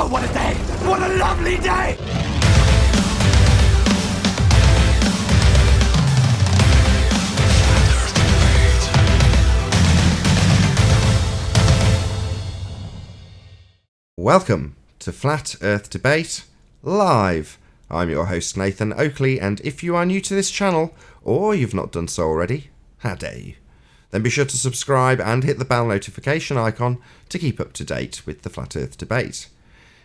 Oh, what a day! What a lovely day! Welcome to Flat Earth Debate Live. I'm your host Nathan Oakley, and if you are new to this channel, or you've not done so already, how dare you, then be sure to subscribe and hit the bell notification icon to keep up to date with the Flat Earth Debate.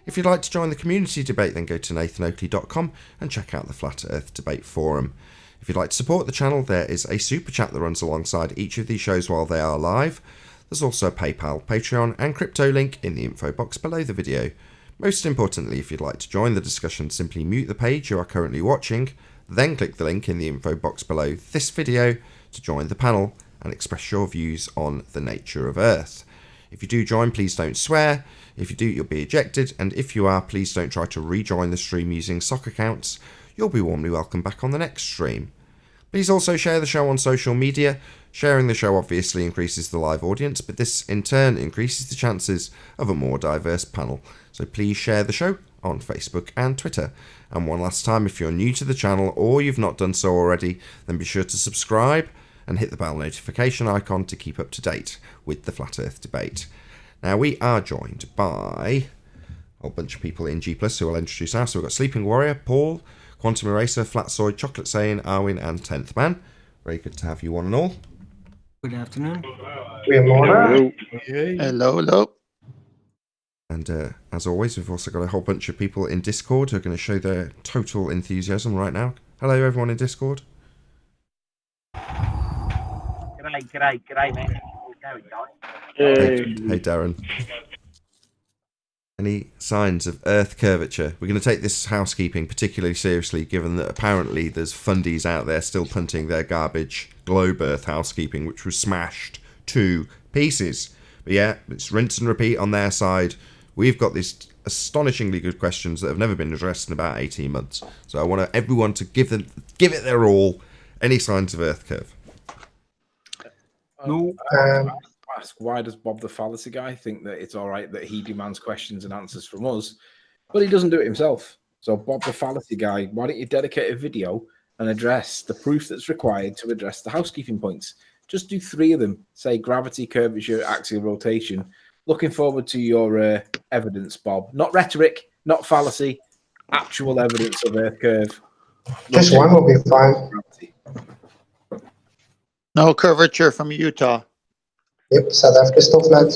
If you'd like to join the community debate, then go to nathanoakley.com and check out the Flat Earth Debate forum. If you'd like to support the channel, there is a super chat that runs alongside each of these shows while they are live. There's also a PayPal, Patreon and crypto link in the info box below the video. Most importantly, if you'd like to join the discussion, simply mute the page you are currently watching, then click the link in the info box below this video to join the panel and express your views on the nature of Earth. If you do join, please don't swear. If you do, you'll be ejected, and if you are, please don't try to rejoin the stream using sock accounts. You'll be warmly welcome back on the next stream. Please also share the show on social media. Sharing the show obviously increases the live audience, but this in turn increases the chances of a more diverse panel. So please share the show on Facebook and Twitter. And one last time, if you're new to the channel or you've not done so already, then be sure to subscribe and hit the bell notification icon to keep up to date with the Flat Earth Debate. Now, we are joined by a whole bunch of people in G+, who I'll introduce now. So we've got Sleeping Warrior, Paul, Quantum Eraser, Flatsoid, Chocolate Sane, Arwin and 10th Man. Very good to have you one and all. Good afternoon. Hello. Hello. And as always, we've also got a whole bunch of people in Discord who are going to show their total enthusiasm right now. Hello, everyone in Discord. G'day, man. Hey, Darren. Any signs of Earth curvature? We're going to take this housekeeping particularly seriously, given that apparently there's fundies out there still punting their garbage globe Earth housekeeping, which was smashed to pieces. But yeah, it's rinse and repeat on their side. We've got these astonishingly good questions that have never been addressed in about 18 months. So I want everyone to give it their all. Any signs of Earth curve? No. Ask, why does Bob the Fallacy guy think that it's all right that he demands questions and answers from us, but he doesn't do it himself? So Bob the Fallacy guy, why don't you dedicate a video and address the proof that's required to address the housekeeping points? Just do 3 of them. Say gravity, curvature, axial rotation. Looking forward to your evidence, Bob. Not rhetoric, not fallacy, actual evidence of Earth curve. Just one will be fine. No curvature from Utah. Yep, South Africa still flat.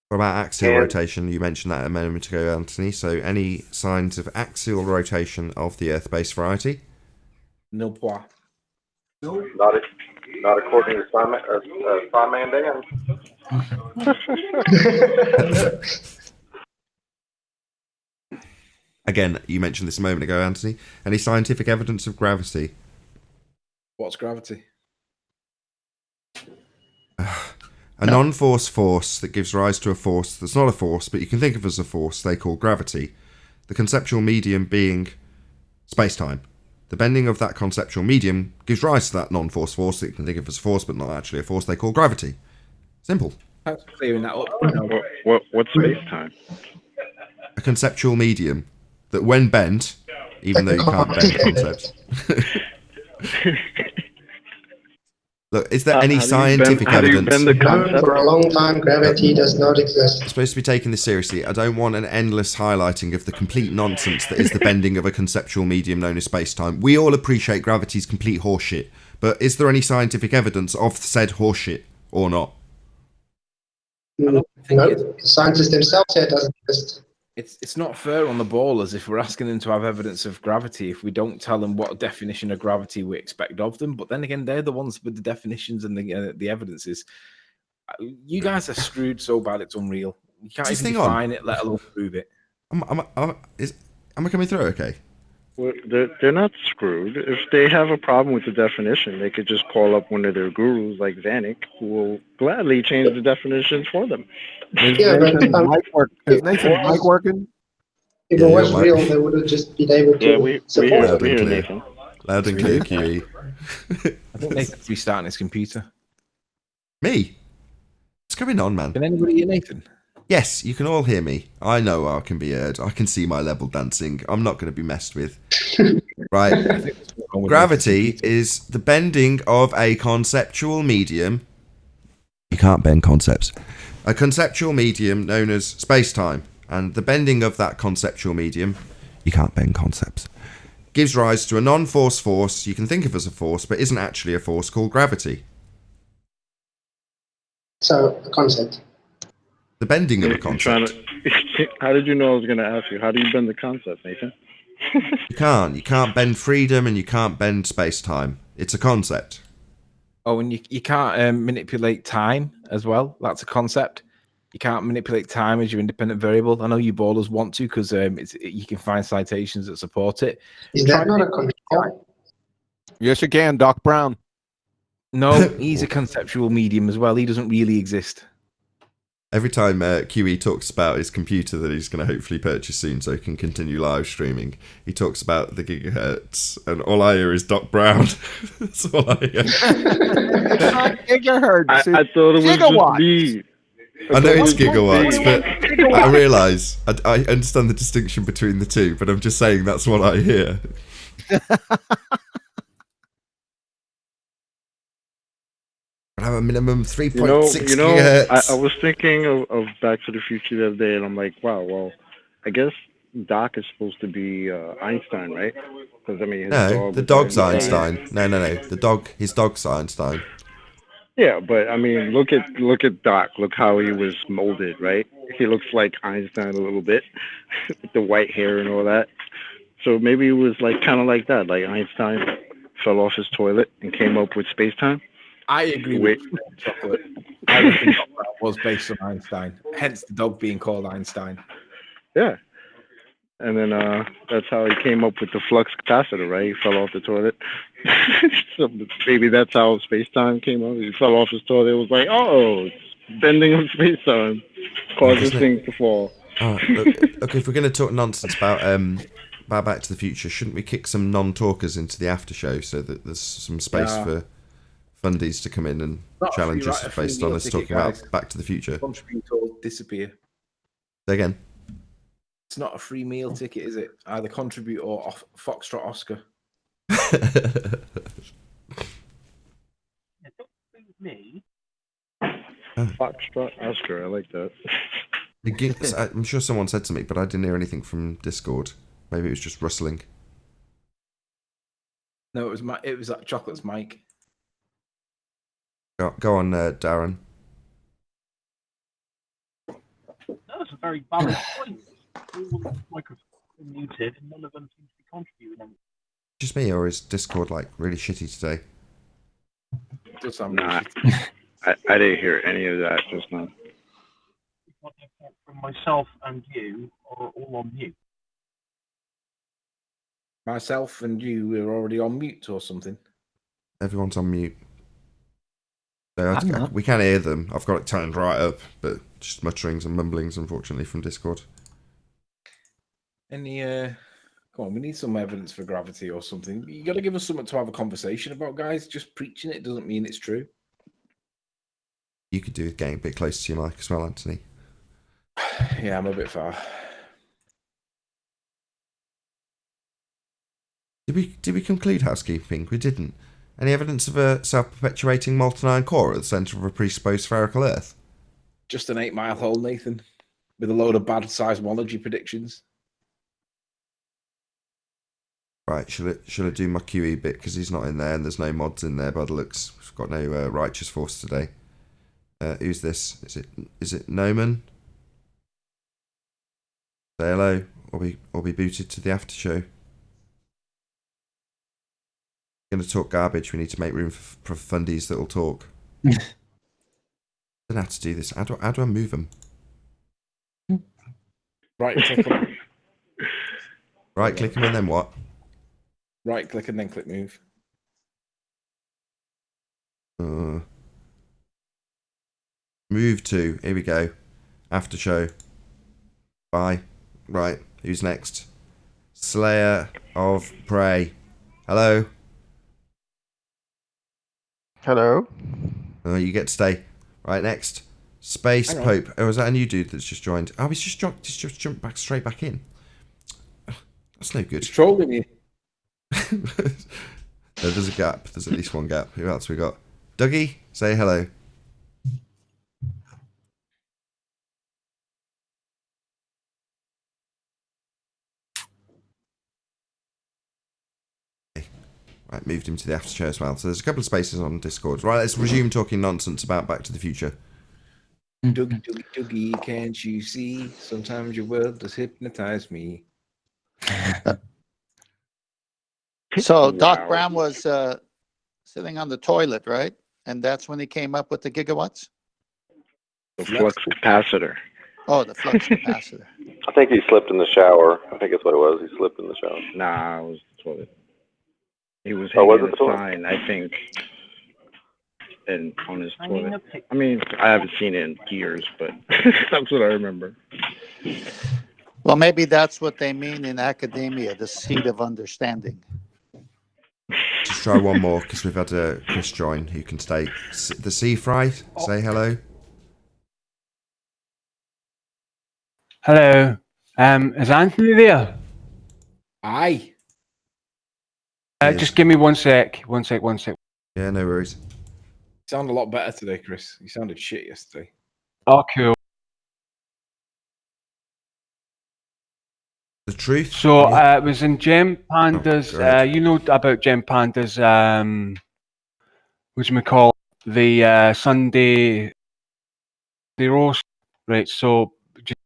What about axial rotation? You mentioned that a moment ago, Anthony. So any signs of axial rotation of the Earth-based variety? No point. Not according to Simon Dan. Again, you mentioned this a moment ago, Anthony. Any scientific evidence of gravity? What's gravity? A non-force force that gives rise to a force that's not a force, but you can think of as a force they call gravity. The conceptual medium being space-time. The bending of that conceptual medium gives rise to that non-force force that you can think of as a force, but not actually a force they call gravity. Simple. Thanks for clearing that up. What's space-time? A conceptual medium that when bent, even though you can't bend concepts... Look, is there any scientific evidence? For a long time, gravity does not exist. I'm supposed to be taking this seriously. I don't want an endless highlighting of the complete nonsense that is the bending of a conceptual medium known as space-time. We all appreciate gravity's complete horseshit, but is there any scientific evidence of said horseshit or not? No, scientists themselves say it doesn't exist. It's not fair on the ballers if we're asking them to have evidence of gravity if we don't tell them what definition of gravity we expect of them. But then again, they're the ones with the definitions and the evidences. You guys are screwed so bad it's unreal. You can't even define it, let alone prove it. Am I coming through okay? Well, they're not screwed. If they have a problem with the definition, they could just call up one of their gurus like Vanek, who will gladly change the definitions for them. Is Nathan's mic working? If it was real, they would have just been able to support we it. hear Nathan. Loud and clear, QE. I think Nathan's restarting his computer. Me? What's going on, man? Can anybody hear Nathan? Yes, you can all hear me. I know I can be heard. I can see my level dancing. I'm not going to be messed with. Right. Gravity is the bending of a conceptual medium. You can't bend concepts. A conceptual medium known as space-time. And the bending of that conceptual medium, you can't bend concepts, gives rise to a non-force force you can think of as a force, but isn't actually a force, called gravity. So, a concept. The bending of a concept. How did you know I was going to ask you? How do you bend the concept, Nathan? You can't. You can't bend freedom and you can't bend space-time. It's a concept. Oh, and you can't manipulate time as well. That's a concept. You can't manipulate time as your independent variable. I know you ballers want to because you can find citations that support it. Is that not a control? Yes, you can, Doc Brown. No, he's a conceptual medium as well. He doesn't really exist. Every time QE talks about his computer that he's going to hopefully purchase soon so he can continue live streaming, he talks about the gigahertz, and all I hear is Doc Brown. That's all I hear. It's not gigahertz. I thought it was gigawatts. just me. I know it's gigawatts, but I realise, I understand the distinction between the two, but I'm just saying that's what I hear. I have a minimum 3.6 gigahertz. I was thinking of Back to the Future the other day, and I'm like, wow, well, I guess Doc is supposed to be Einstein, right? Because I mean, his dog the dog's Einstein. No. His dog's Einstein. Yeah, but I mean, look at Doc. Look how he was molded, right? He looks like Einstein a little bit, with the white hair and all that. So maybe it was like kind of like that, like Einstein fell off his toilet and came up with space-time. I agree with Chocolate. I reckon that was based on Einstein, hence the dog being called Einstein. Yeah. And then that's how he came up with the flux capacitor, right? He fell off the toilet. So maybe that's how space-time came up. He fell off his toilet. It was like, oh, it's bending of space-time causes things to fall. Look, if we're going to talk nonsense about Back to the Future, shouldn't we kick some non-talkers into the after show so that there's some space for fundies to come in and challenge us based on us talking about Back to the Future? Contribute or disappear. Say again. It's not a free meal ticket, is it? Either contribute or Foxtrot Oscar. Me. Foxtrot Oscar, I like that. I'm sure someone said something, but I didn't hear anything from Discord. Maybe it was just rustling. No, it was that Chocolate's mic. Go on, Darren. That's a very valid point. All the microphones are muted and none of them seem to be contributing. Just me, or is Discord like really shitty today? Does sound nah, I didn't hear any of that just now. From myself and you are all on mute. Myself and you are already on mute or something. Everyone's on mute. So we can't hear them. I've got it turned right up, but just mutterings and mumblings, unfortunately, from Discord. Any come on, we need some evidence for gravity or something. You got to give us something to have a conversation about, guys. Just preaching it doesn't mean it's true. You could do with getting a bit closer to your mic as well, Anthony. Yeah, I'm a bit far. Did we conclude housekeeping? We didn't. Any evidence of a self-perpetuating molten iron core at the centre of a presupposed spherical Earth? Just an 8-mile hole, Nathan, with a load of bad seismology predictions. Right, should I do my QE bit because he's not in there and there's no mods in there by the looks. We've got no righteous force today. Who's this? Is it Noman? Say hello, or be booted to the after show. Going to talk garbage. We need to make room for fundies that will talk. I don't know how to do this. How do I move them? Right click on. Right click them and then what? Right click and then click move. Move to. Here we go. After show. Bye. Right. Who's next? Slayer of Prey. Hello. Hello. You get to stay. Right, next. Space Hang on. Pope. Oh, is that a new dude that's just joined? Oh, he's just jumped back straight back in. That's no good. He's trolling you. No, there's a gap. There's at least one gap. Who else we got? Dougie, say hello. Right, moved him to the after show as well. So there's a couple of spaces on Discord. Right, let's resume talking nonsense about Back to the Future. Dougie, Dougie, Dougie, can't you see? Sometimes your world does hypnotize me. So Doc Wow. Brown was sitting on the toilet, right? And that's when he came up with the gigawatts? The flux capacitor. Oh, the flux capacitor. I think he slipped in the shower. I think that's what it was. He slipped in the shower. Nah, it was the toilet. He was Oh, was hanging it a the toilet? sign, I think, and on his toilet. I mean, I haven't seen it in years, but that's what I remember. Well, maybe that's what they mean in academia, the seat of understanding. Just try one more because we've had Chris join who can stay. The Sea Fry, say hello. Hello. Is Anthony there? Aye. Yes. Just give me 1 sec. 1 sec. 1 sec. Yeah, no worries. You sound a lot better today, Chris. You sounded shit yesterday. Oh, cool. The truth. So Yeah. it was in Gem Panda's. great. You know about Gem Panda's. Whatchamacallit, the Sunday the roast, right? So just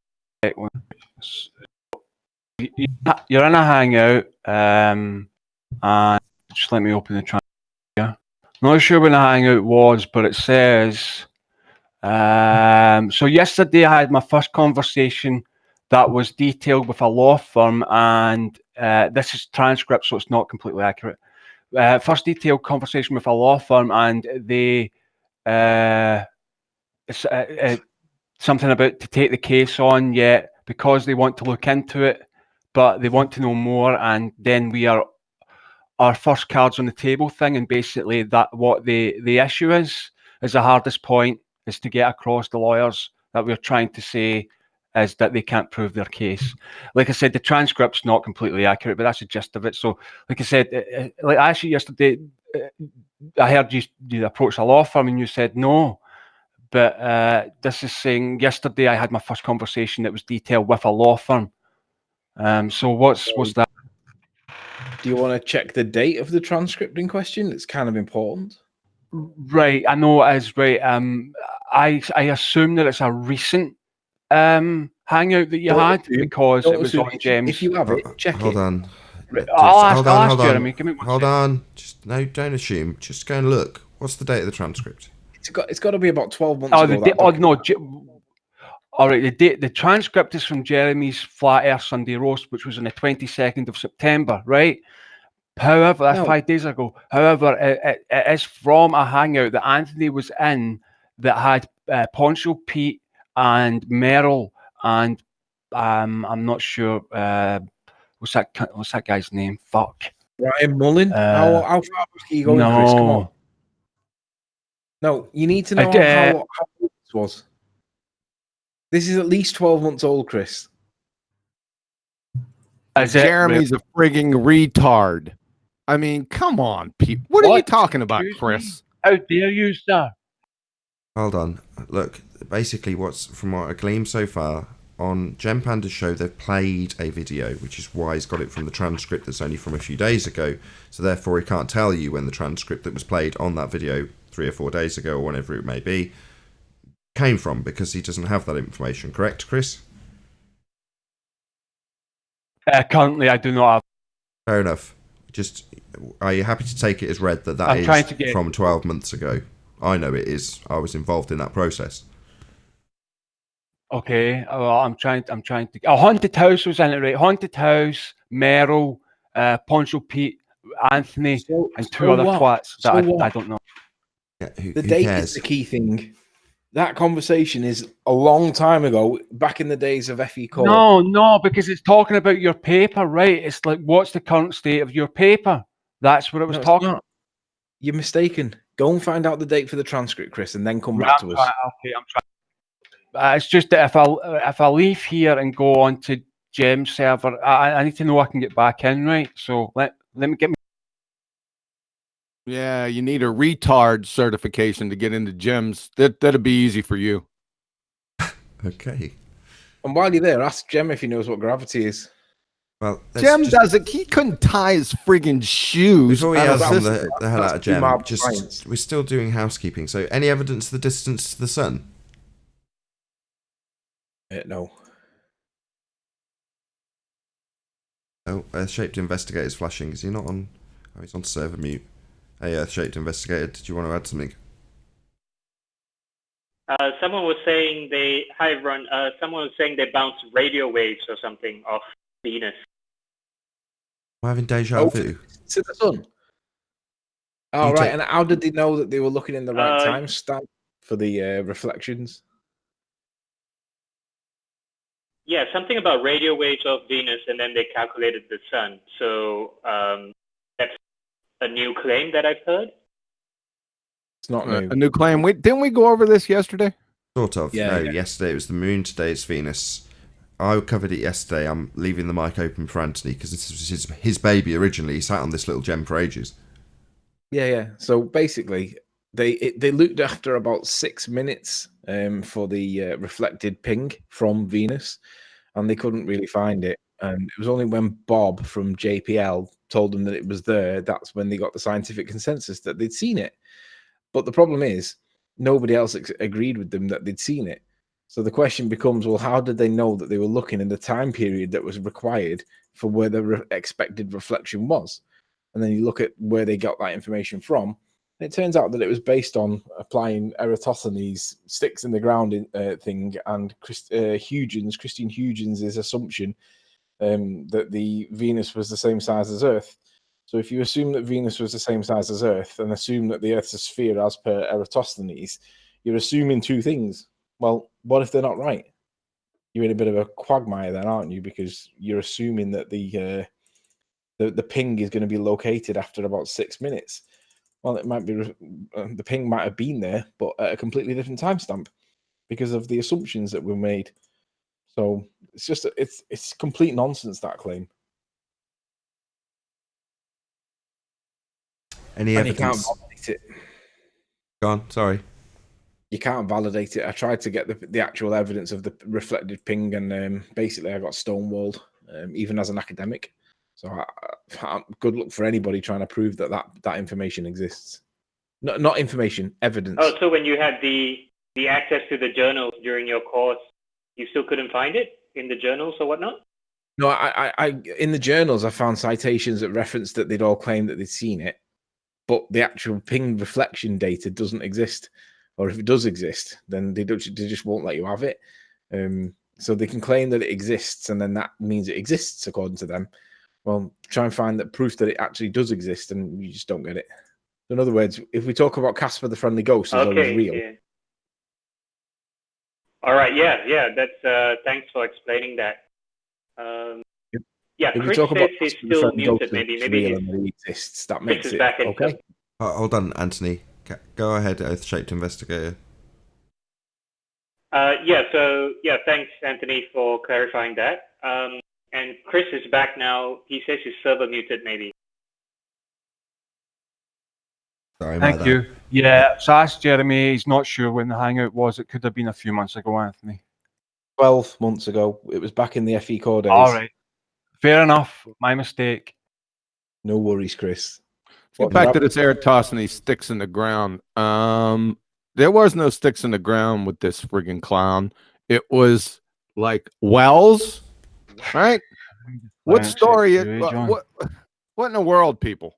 you're in a hangout, and just let me open the transfer. Not sure when the hangout was, but it says. So yesterday I had my first conversation that was detailed with a law firm, and this is transcript, so it's not completely accurate. First detailed conversation with a law firm, and they something about to take the case on yet because they want to look into it, but they want to know more, and then we are our first cards on the table thing, and basically that what the issue is the hardest point is to get across the lawyers that we're trying to say is that they can't prove their case. Like I said, the transcript's not completely accurate, but that's the gist of it. So, like I said, like actually yesterday, I heard you approached a law firm and you said no, but this is saying yesterday I had my first conversation that was detailed with a law firm. So what's that? Do you want to check the date of the transcript in question? It's kind of important. Right, I know it is, right. I assume that it's a recent hangout that you had because it was on Gems. If you have it, check Hold it. on. I'll ask Jeremy. Give me 1 Hold sec. on. Just no, don't assume. Just go and look. What's the date of the transcript? It's got to be about 12 months Oh, ago. All right, the transcript is from Jeremy's Flat Earth Sunday roast, which was on the 22nd of September, right? However, that's 5 days ago. However, it is from a hangout that Anthony was in that had Poncho Pete and Merrill and I'm not sure what's that guy's name? Fuck. Ryan Mullen. How far back are you going, Chris? Come on. No, you need to know how old this was. This is at least 12 months old, Chris. Jeremy's a frigging retard. I mean, come on, Pete. What are you talking about, Chris? How dare you, sir? Hold on. Look, basically, from what I gleaned so far on Gem Panda's show, they've played a video, which is why he's got it from the transcript that's only from a few days ago. So therefore, he can't tell you when the transcript that was played on that video 3 or 4 days ago, or whenever it may be, came from, because he doesn't have that information. Correct, Chris? Currently, I do not have. Fair enough. Just, are you happy to take it as read that I'm trying to is get- from 12 months ago? I know it is. I was involved in that process. Okay, well, I'm trying to. Haunted House was in it, right? Haunted House, Merrill, Poncho Pete, Anthony, and two other twats that I don't know. Yeah, The date is the key thing. That conversation is a long time ago, back in the days of FE Core. No, because it's talking about your paper, right? It's like, what's the current state of your paper? That's what it was talking about. You're mistaken. Go and find out the date for the transcript, Chris, and then come back to us. Okay, I'm trying. It's just that if I leave here and go on to Gem server, I need to know I can get back in, right? So let me get me. Yeah, you need a retard certification to get into gyms. That'd be easy for you. Okay. And while you're there, ask Gem if he knows what gravity is. Well, Gem doesn't. He couldn't tie his friggin' shoes. Before we out ask of the hell out of Gem, mob just science. we're still doing housekeeping. So, any evidence of the distance to the sun? No. Oh, Earth-shaped investigator is flashing. Is he not on? Oh, he's on server mute. Hey, Earth-shaped investigator, did you want to add something? Someone was saying hi everyone. Someone was saying they bounced radio waves or something off Venus. I'm having deja vu. To the sun. Oh, right. And how did they know that they were looking in the right time stamp for the reflections? Yeah, something about radio waves off Venus, and then they calculated the sun. So that's a new claim that I've heard. It's not new. A new claim. Didn't we go over this yesterday? Sort of. Yeah, No, yeah. yesterday it was the moon, today it's Venus. I covered it yesterday. I'm leaving the mic open for Anthony because this was his baby originally. He sat on this little gem for ages. Yeah. So basically, they looked after about 6 minutes for the reflected ping from Venus, and they couldn't really find it. And it was only when Bob from JPL told them that it was there, that's when they got the scientific consensus that they'd seen it. But the problem is, nobody else agreed with them that they'd seen it. So the question becomes, well, how did they know that they were looking in the time period that was required for where the expected reflection was? And then you look at where they got that information from, and it turns out that it was based on applying Eratosthenes' sticks in the ground thing and Christine Huygens' assumption that the Venus was the same size as Earth. So if you assume that Venus was the same size as Earth and assume that the Earth's a sphere as per Eratosthenes, you're assuming two things. Well, what if they're not right? You're in a bit of a quagmire then, aren't you? Because you're assuming that the ping is going to be located after about 6 minutes. Well, it might be the ping might have been there, but at a completely different timestamp because of the assumptions that were made. So it's just it's complete nonsense, that claim. Any And evidence? you can't validate it. Go on, sorry. You can't validate it. I tried to get the actual evidence of the reflected ping, and basically I got stonewalled, even as an academic. So good luck for anybody trying to prove that information exists. Not information, evidence. Oh, so when you had the access to the journals during your course, you still couldn't find it in the journals or whatnot? No, I in the journals I found citations that referenced that they'd all claimed that they'd seen it, but the actual ping reflection data doesn't exist. Or if it does exist, then they just won't let you have it. So they can claim that it exists, and then that means it exists according to them. Well, try and find that proof that it actually does exist, and you just don't get it. In other words, if we talk about Casper the Friendly Ghost is always real. Yeah. All right, yeah. That's thanks for explaining that. Yeah, if Chris we talk about says he's Casper the still Friendly Ghost muted. Maybe is real he's, and it exists. That Chris makes is it back in. okay. Hold on, Anthony. Go ahead, Earth-shaped investigator. Thanks, Anthony, for clarifying that. And Chris is back now. He says his server muted, maybe. Sorry, Thank you. Yeah, so ask Jeremy. He's not sure when the hangout was. It could have been a few months ago, Anthony. 12 months ago. It was back in the FE core days. All right. Fair enough. My mistake. No worries, Chris. Get back to this Eratosthenes sticks in the ground. There was no sticks in the ground with this friggin' clown. It was like wells, right? What story? What in the world, people?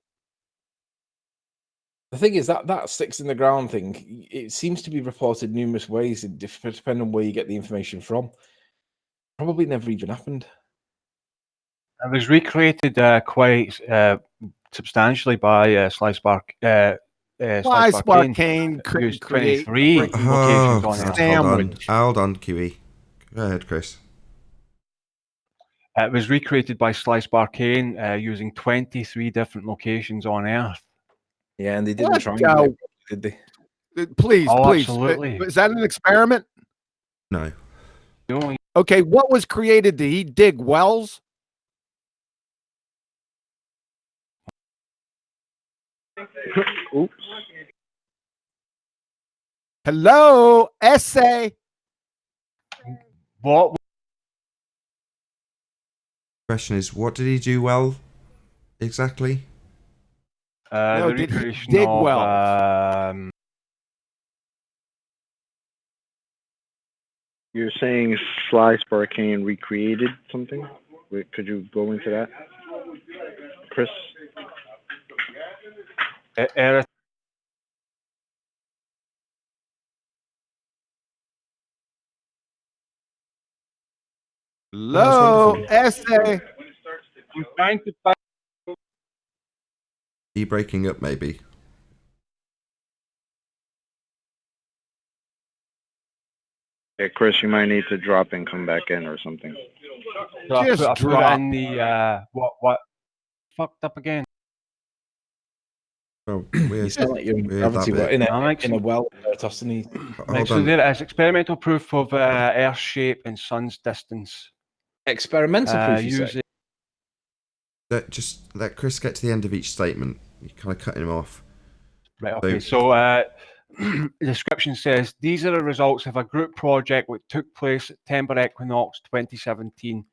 The thing is that sticks in the ground thing, it seems to be reported numerous ways, depending on where you get the information from. Probably never even happened. It was recreated quite substantially by Slice Barcane. Used 23 locations on it. Hold on, QE. Go ahead, Chris. It was recreated by Slice Barcane using 23 different locations on Earth. Yeah, and they didn't try and did they? Please, Oh, please. absolutely. Is that an experiment? No. Okay, what was created? Did he dig wells? Oops. Hello, essay. What? Question is, what did he do well exactly? No, The did he recreation dig of, wells? You're saying Sly Sparkane recreated something? Wait, could you go into that, Chris? Hello, essay. I'm trying to find. Are you breaking up, maybe? Yeah, Chris, you might need to drop and come back in or something. So I Just put it drop. in the what fucked up again. Oh, You weird. sound like you're in Weird, gravity, that bit. in a well, Eratosthenes. Right, so on. there is experimental proof of Earth's shape and sun's distance. Experimental proof, you say? Using Just let Chris get to the end of each statement. You're kind of cutting him off. Right, okay, so the description says, these are the results of a group project which took place September equinox 2017,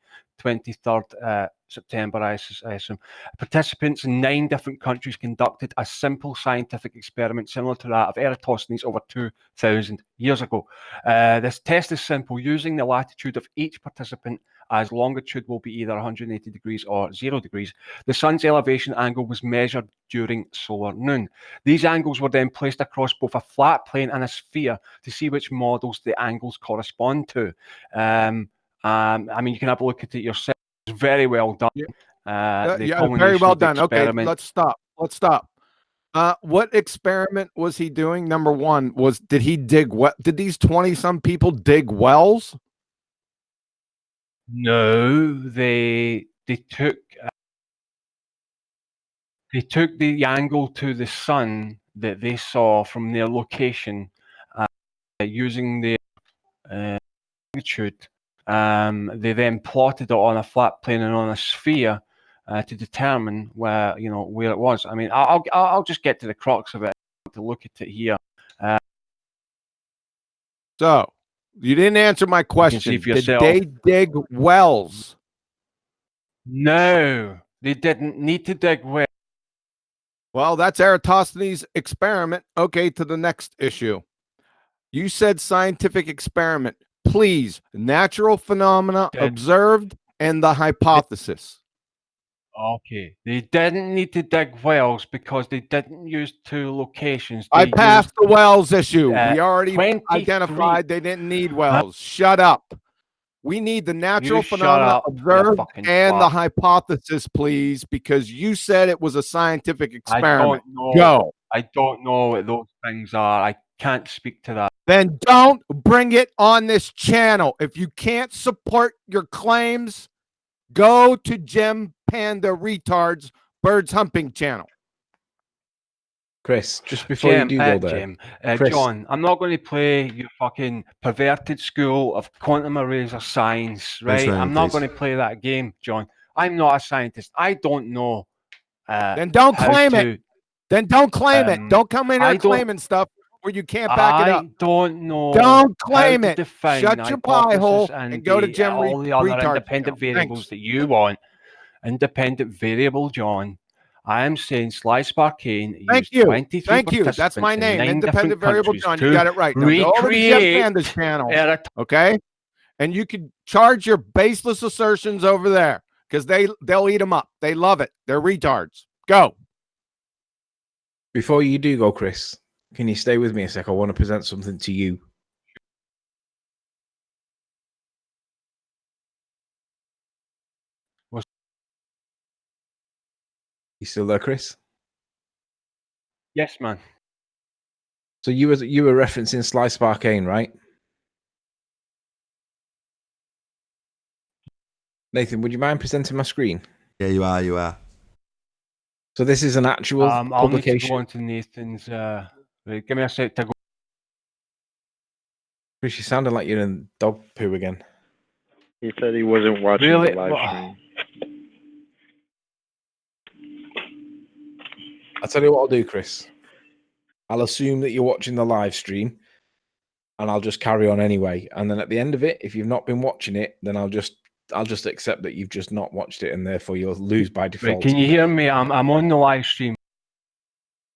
23rd September, I assume. Participants in 9 different countries conducted a simple scientific experiment similar to that of Eratosthenes over 2,000 years ago. This test is simple. Using the latitude of each participant as longitude will be either 180 degrees or 0 degrees. The sun's elevation angle was measured during solar noon. These angles were then placed across both a flat plane and a sphere to see which models the angles correspond to. I mean, you can have a look at it yourself. It's very well done. Yeah, very well done. Okay, let's stop. Let's stop. What experiment was he doing? Number one was, did he dig what? Did these 20-some people dig wells? No, they took the angle to the sun that they saw from their location using their longitude. They then plotted it on a flat plane and on a sphere to determine where it was. I mean, I'll just get to the crux of it to look at it here. So you didn't answer my question. Did they dig wells? No, they didn't need to dig wells. Well, that's Eratosthenes' experiment. Okay, to the next issue. You said scientific experiment. Please, natural phenomena observed and the hypothesis. Okay, they didn't need to dig wells because they didn't use 2 locations. I passed the wells issue. We already identified they didn't need wells. Shut up. We need the natural phenomena observed and the hypothesis, please, because you said it was a scientific experiment. Go. I don't know what those things are. I can't speak to that. Then don't bring it on this channel. If you can't support your claims, go to Jim Panda Retard's Birds Humping channel. Chris, just before you do go there. Jim, John, I'm not going to play your fucking perverted school of quantum eraser science, right? I'm not going to play that game, John. I'm not a scientist. I don't know. Then don't claim it. Then don't claim it. Don't come in here claiming stuff where you can't back it up. I don't know. Don't claim it. Shut your pie hole and go to Jim all the other Retard independent channel. variables that you want. Independent variable, John. I am saying Sly Sparkane used 23 Thank you. That's my name. Independent variable John. You got it right. Now go over to Jim Panda's channel. Okay? And you can charge your baseless assertions over there because they'll eat them up. They love it. They're retards. Go. Before you do go, Chris, can you stay with me a sec? I want to present something to you. You still there, Chris? Yes, man. So you were referencing Sly Sparkane, right? Nathan, would you mind presenting my screen? Yeah, you are. You are. So this is an actual I'll publication. need to go into Nathan's. Give me a sec to go. Chris, you sounded like you're in dog poo again. He said he wasn't watching Really? the live What? stream. I'll tell you what I'll do, Chris. I'll assume that you're watching the live stream, and I'll just carry on anyway. And then at the end of it, if you've not been watching it, then I'll just accept that you've just not watched it, and therefore you'll lose by default. Right, can you hear me? I'm on the live stream.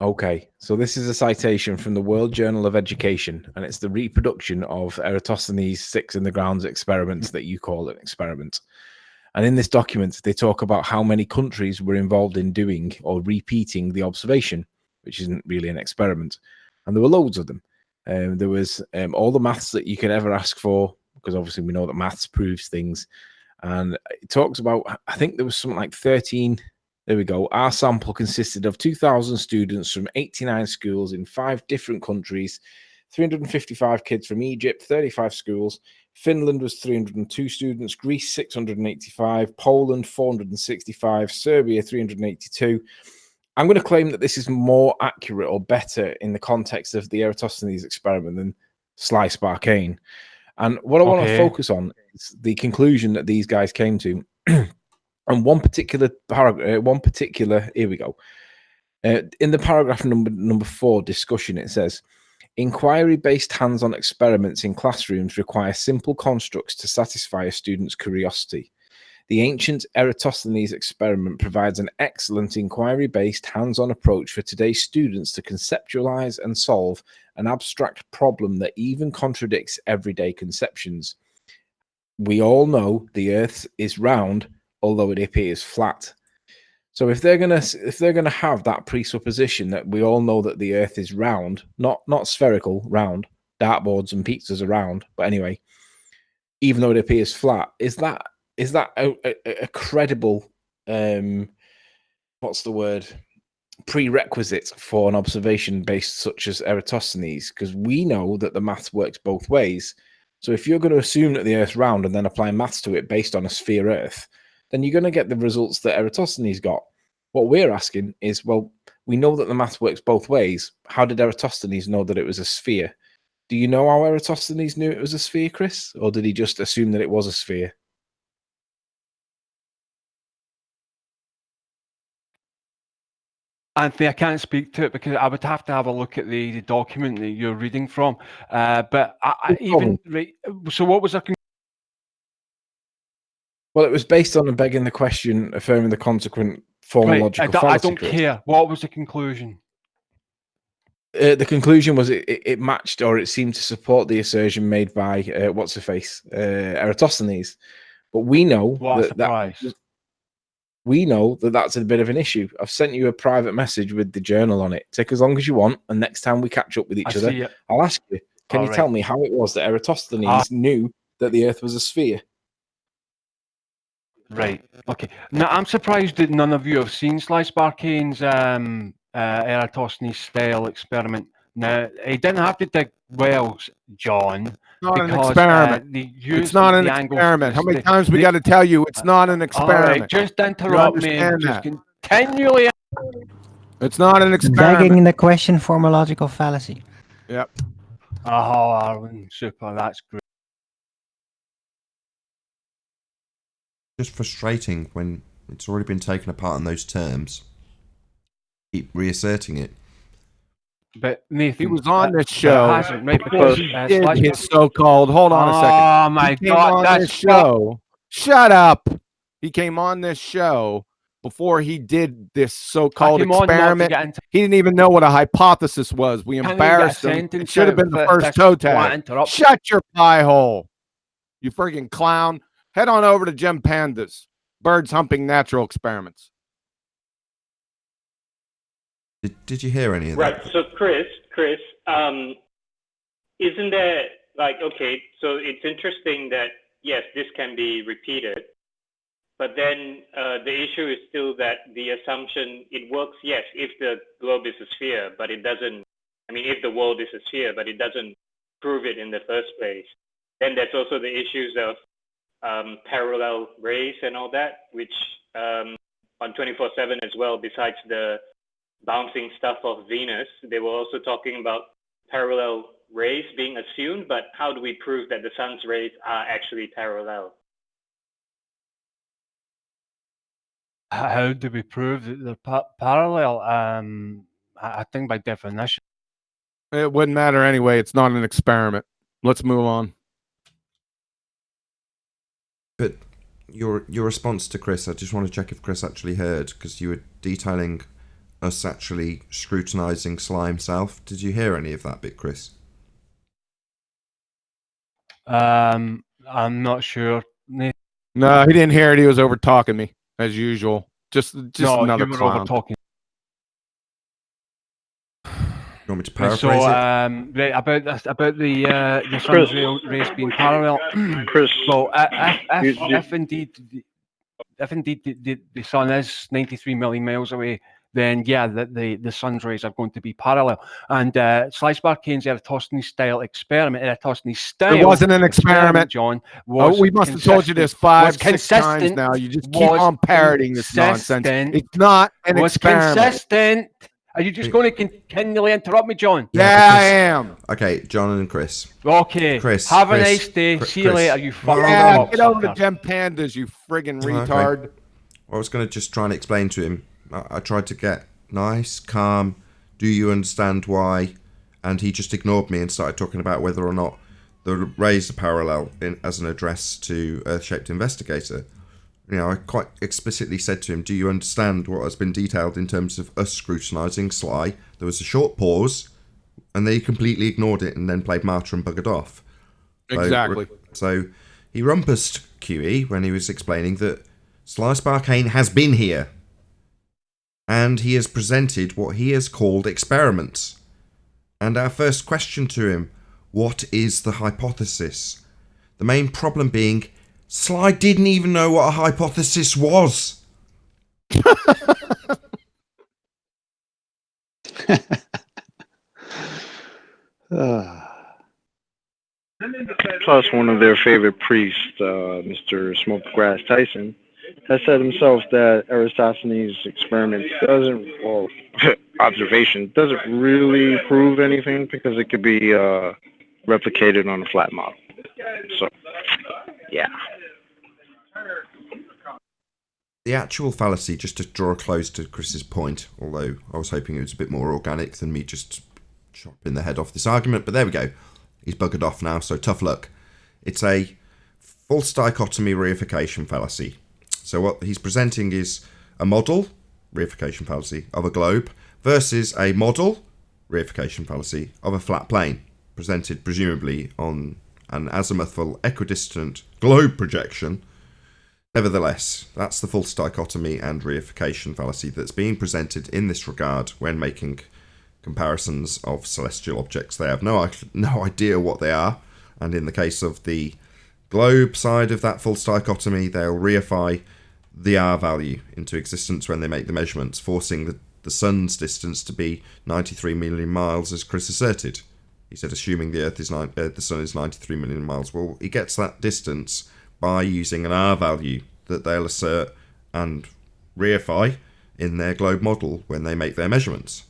Okay, so this is a citation from the World Journal of Education, and it's the reproduction of Eratosthenes' six in the grounds experiments that you call an experiment. And in this document, they talk about how many countries were involved in doing or repeating the observation, which isn't really an experiment. And there were loads of them. There was all the maths that you could ever ask for, because obviously we know that maths proves things. And it talks about, I think there was something like 13. There we go. Our sample consisted of 2,000 students from 89 schools in 5 different countries, 355 kids from Egypt, 35 schools. Finland was 302 students, Greece 685, Poland 465, Serbia 382. I'm going to claim that this is more accurate or better in the context of the Eratosthenes experiment than Slice Barkane. And what I want to focus on is the conclusion that these guys came to. And one particular paragraph, here we go. In the paragraph number 4 discussion, it says, inquiry-based hands-on experiments in classrooms require simple constructs to satisfy a student's curiosity. The ancient Eratosthenes experiment provides an excellent inquiry-based hands-on approach for today's students to conceptualize and solve an abstract problem that even contradicts everyday conceptions. We all know the Earth is round, although it appears flat. So if they're gonna have that presupposition that we all know that the Earth is round, not spherical, round, dartboards and pizzas are round, but anyway, even though it appears flat, is that a credible what's the word, prerequisite for an observation based such as Eratosthenes? Because we know that the maths works both ways. So if you're going to assume that the Earth's round and then apply maths to it based on a sphere Earth, then you're going to get the results that Eratosthenes got. What we're asking is, well, we know that the math works both ways. How did Eratosthenes know that it was a sphere? Do you know how Eratosthenes knew it was a sphere, Chris? Or did he just assume that it was a sphere? Anthony, I can't speak to it because I would have to have a look at the document that you're reading from. But so what was the Well, it was based on begging the question, affirming the consequent formal logical fallacy. I don't care. What was the conclusion? The conclusion was it matched, or it seemed to support the assertion made by what's-her-face, Eratosthenes. But we know that's a bit of an issue. I've sent you a private message with the journal on it. Take as long as you want, and next time we catch up with each other, I'll ask you, can you tell me how it was that Eratosthenes knew that the Earth was a sphere? Right. Okay. Now, I'm surprised that none of you have seen Slice Barkane's Eratosthenes style experiment. Now, he didn't have to dig wells, John. It's not an experiment. It's not an experiment. How many times we got to tell you it's not an experiment? All right, just interrupt me and just continually. It's not an experiment. Begging the question for a logical fallacy. Yep. Oh, Arwen, super. That's great. Just frustrating when it's already been taken apart in those terms. Keep reasserting it. But Nathan, he was on this show right, because he did his so-called. Hold on a second. Oh my God! That's show. Shut up. He came on this show before he did this so-called experiment. He didn't even know what a hypothesis was. We embarrassed him. It should have been the first toe tag. Shut your pie hole, you friggin' clown. Head on over to Gem Pandas, birds humping natural experiments. Did you hear any of that? Right. So, Chris, isn't there okay? So it's interesting that yes, this can be repeated, but then the issue is still that the assumption it works. Yes, if the globe is a sphere, but it doesn't. I mean, if the world is a sphere, but it doesn't prove it in the first place. Then there's also the issues of parallel rays and all that, which on 24/7 as well, besides the bouncing stuff of Venus, they were also talking about parallel rays being assumed, but how do we prove that the sun's rays are actually parallel? How do we prove that they're parallel? I think by definition. It wouldn't matter anyway. It's not an experiment. Let's move on. But your response to Chris, I just want to check if Chris actually heard, because you were detailing us actually scrutinizing Sly himself. Did you hear any of that bit, Chris? I'm not sure. No, he didn't hear it. He was over talking me as usual. Just no, another you were clown. over talking. You want me to paraphrase So, it? right, about the sun's rays being parallel. Chris, well, if indeed the sun is 93 million miles away, then yeah, the sun's rays are going to be parallel. And Slice Barkane's Eratosthenes style experiment, It wasn't an experiment, John. We must have told you this 5-6 times now. You just keep on parroting this nonsense. It's not an experiment. Consistent. Are you just going to continually interrupt me, John? Yeah, I am. Okay, John and Chris. Okay. Chris. Have a nice day. See you later, you fucking get over to Gem Pandas, you friggin' retard. Okay. I was going to just try and explain to him. I tried to get nice, calm. Do you understand why? And he just ignored me and started talking about whether or not the rays are parallel as an address to Earth-shaped investigator. You know, I quite explicitly said to him, do you understand what has been detailed in terms of us scrutinising Sly? There was a short pause, and they completely ignored it and then played Martyr and buggered off. Exactly. So he rumpused QE when he was explaining that Sly Sparkane has been here, and he has presented what he has called experiments. And our first question to him, what is the hypothesis? The main problem being, Sly didn't even know what a hypothesis was. Plus, one of their favorite priests, Mr. Smokegrass Tyson, has said himself that Eratosthenes' experiment observation doesn't really prove anything because it could be replicated on a flat model. So, yeah. The actual fallacy, just to draw a close to Chris's point, although I was hoping it was a bit more organic than me just chopping the head off this argument, but there we go. He's buggered off now, so tough luck. It's a false dichotomy reification fallacy. So what he's presenting is a model, reification fallacy, of a globe versus a model, reification fallacy, of a flat plane, presented presumably on an azimuthal equidistant globe projection. Nevertheless, that's the false dichotomy and reification fallacy that's being presented in this regard when making comparisons of celestial objects. They have no idea what they are, and in the case of the globe side of that false dichotomy, they'll reify the R value into existence when they make the measurements, forcing the sun's distance to be 93 million miles, as Chris asserted. He said, assuming the sun is 93 million miles. Well, he gets that distance by using an R value that they'll assert and reify in their globe model when they make their measurements.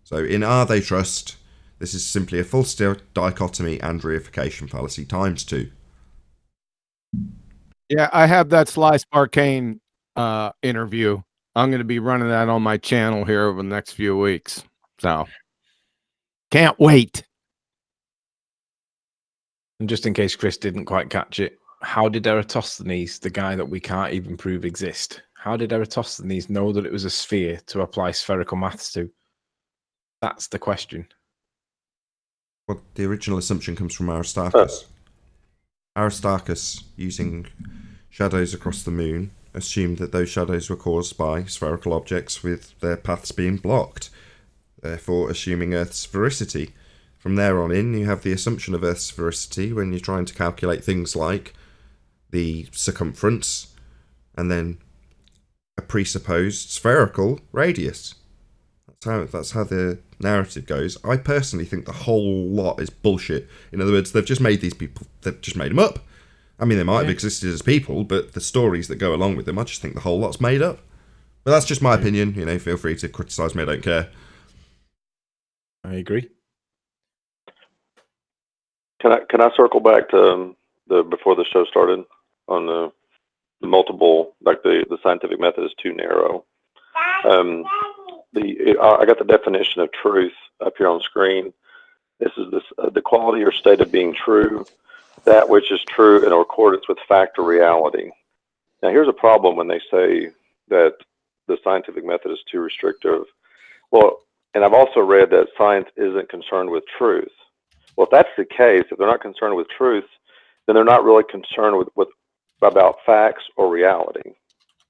So in R they trust. This is simply a false dichotomy and reification fallacy times 2. Yeah, I have that Slice Arcane interview. I'm going to be running that on my channel here over the next few weeks. So can't wait. And just in case Chris didn't quite catch it, how did Eratosthenes, the guy that we can't even prove exist, how did Eratosthenes know that it was a sphere to apply spherical maths to? That's the question. Well, the original assumption comes from Aristarchus. Aristarchus, using shadows across the moon, assumed that those shadows were caused by spherical objects with their paths being blocked, therefore assuming Earth's sphericity. From there on in, you have the assumption of Earth's sphericity when you're trying to calculate things like the circumference and then a presupposed spherical radius. That's how the narrative goes. I personally think the whole lot is bullshit. In other words, they've just made these people, they've just made them up. I mean, they might have existed as people, but the stories that go along with them, I just think the whole lot's made up. But that's just my opinion. You know, feel free to criticise me, I don't care. I agree. Can I circle back to the before the show started on the multiple, like the scientific method is too narrow. I got the definition of truth up here on screen. This is the quality or state of being true, that which is true in accordance with fact or reality. Now, here's a problem when they say that the scientific method is too restrictive. Well, and I've also read that science isn't concerned with truth. Well, if that's the case, if they're not concerned with truth, then they're not really concerned with about facts or reality.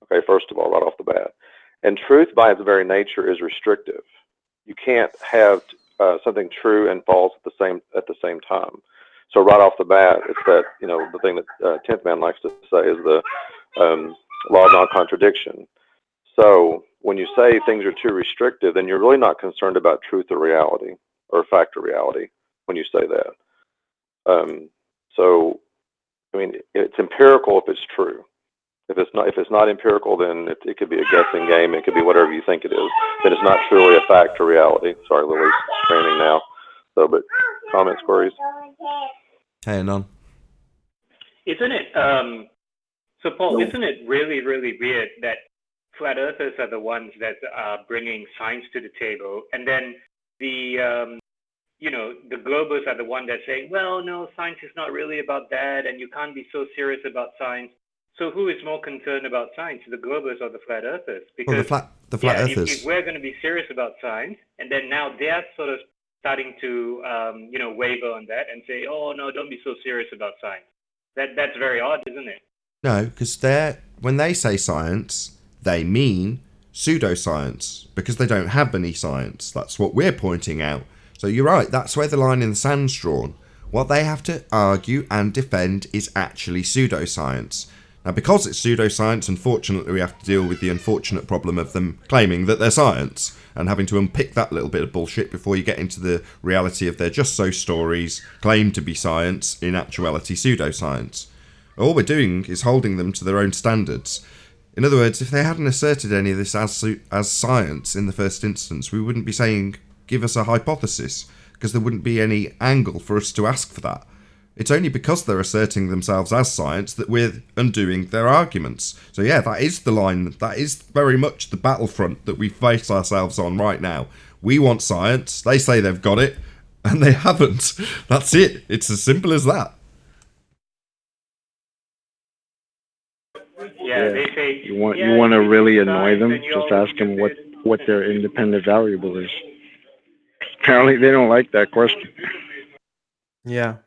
Okay, first of all, right off the bat. And truth by its very nature is restrictive. You can't have something true and false at the same time. So right off the bat, it's that, the thing that 10th Man likes to say is the law of non-contradiction. So when you say things are too restrictive, then you're really not concerned about truth or reality or fact or reality when you say that. So, I mean, it's empirical if it's true. If it's not empirical, then it could be a guessing game. It could be whatever you think it is. Then it's not truly a fact or reality. Sorry, Lily's screaming now. So, but comments, queries? Hey, none. Isn't it, so Paul, isn't it really, really weird that flat earthers are the ones that are bringing science to the table, and then the globers are the ones that say, well, no, science is not really about that, and you can't be so serious about science. So who is more concerned about science, the globers or the flat earthers? Because the flat earthers. If we're going to be serious about science, and then now they're sort of starting to waver on that and say, oh no, don't be so serious about science. That's very odd, isn't it? No, because when they say science, they mean pseudoscience, because they don't have any science. That's what we're pointing out. So you're right, that's where the line in the sand's drawn. What they have to argue and defend is actually pseudoscience. Now, because it's pseudoscience, unfortunately, we have to deal with the unfortunate problem of them claiming that they're science and having to unpick that little bit of bullshit before you get into the reality of they're just so stories, claimed to be science, in actuality pseudoscience. All we're doing is holding them to their own standards. In other words, if they hadn't asserted any of this as science in the first instance, we wouldn't be saying, give us a hypothesis, because there wouldn't be any angle for us to ask for that. It's only because they're asserting themselves as science that we're undoing their arguments. So yeah, that is the line, that is very much the battlefront that we face ourselves on right now. We want science, they say they've got it, and they haven't. That's it. It's as simple as that. Yeah, they say you want to really annoy them, just ask them what their independent variable is. Apparently they don't like that question. Yeah.